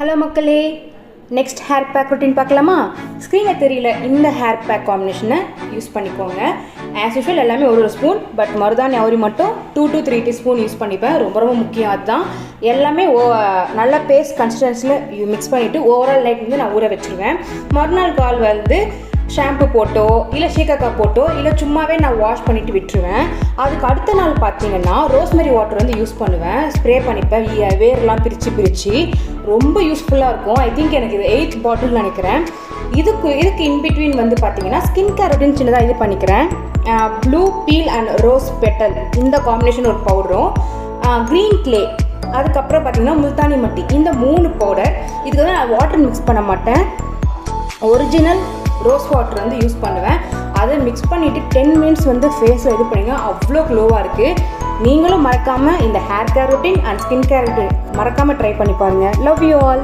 Hello மக்களே, next hair pack routine பார்க்கலாமா? ஸ்க்ரீனில் தெரியல இந்த ஹேர் பேக் காம்பினேஷனை யூஸ் பண்ணிக்கோங்க. ஆஸ் யூஷுவல் எல்லாமே ஒரு ஸ்பூன், பட் மருதாணி அவுரி மட்டும் 2 to 3 டீஸ்பூன் யூஸ் பண்ணிப்பேன். ரொம்ப முக்கியம் அதுதான். எல்லாமே நல்ல பேஸ்ட் கன்சிஸ்டன்சியில் மிக்ஸ் பண்ணிவிட்டு ஓவரால் நைட் வந்து நான் ஊற வச்சுருவேன். மறுநாள் கால் வந்து ஷாம்பு போட்டோ இல்லை ஷீக்காக்காய் போட்டோ இல்லை சும்மாவே நான் வாஷ் பண்ணிவிட்டு விட்டுருவேன். அதுக்கு அடுத்த நாள் பார்த்தீங்கன்னா ரோஸ்மெரி வாட்டர் வந்து யூஸ் பண்ணுவேன். ஸ்ப்ரே பண்ணிப்பேன், வேர்லாம் பிரித்து ரொம்ப யூஸ்ஃபுல்லாக இருக்கும். ஐ திங்க் எனக்கு இது 8th பாட்டில் நினைக்கிறேன். இதுக்கு இன்பிட்வீன் வந்து பார்த்தீங்கன்னா ஸ்கின் கேர் ரொட்டீன் சின்னதாக இது பண்ணிக்கிறேன். Blue peel and rose petal இந்த காம்பினேஷன் ஒரு பவுடரும், க்ரீன் கிளே, அதுக்கப்புறம் பார்த்தீங்கன்னா முல்தானி மட்டி, இந்த 3 பவுடர். இதுக்கு வந்து நான் வாட்டர் மிக்ஸ் பண்ண மாட்டேன். ஒரிஜினல் ரோஸ் வாட்டர் வந்து யூஸ் பண்ணுவேன். அதை மிக்ஸ் பண்ணிவிட்டு 10 மினிட்ஸ் வந்து ஃபேஸில் இது பண்ணிங்க. அவ்வளோ க்ளோவாக இருக்குது. நீங்களும் மறக்காமல் இந்த hair care routine and skin care routine மறக்காமல் ட்ரை பண்ணி பாருங்கள். Love you all.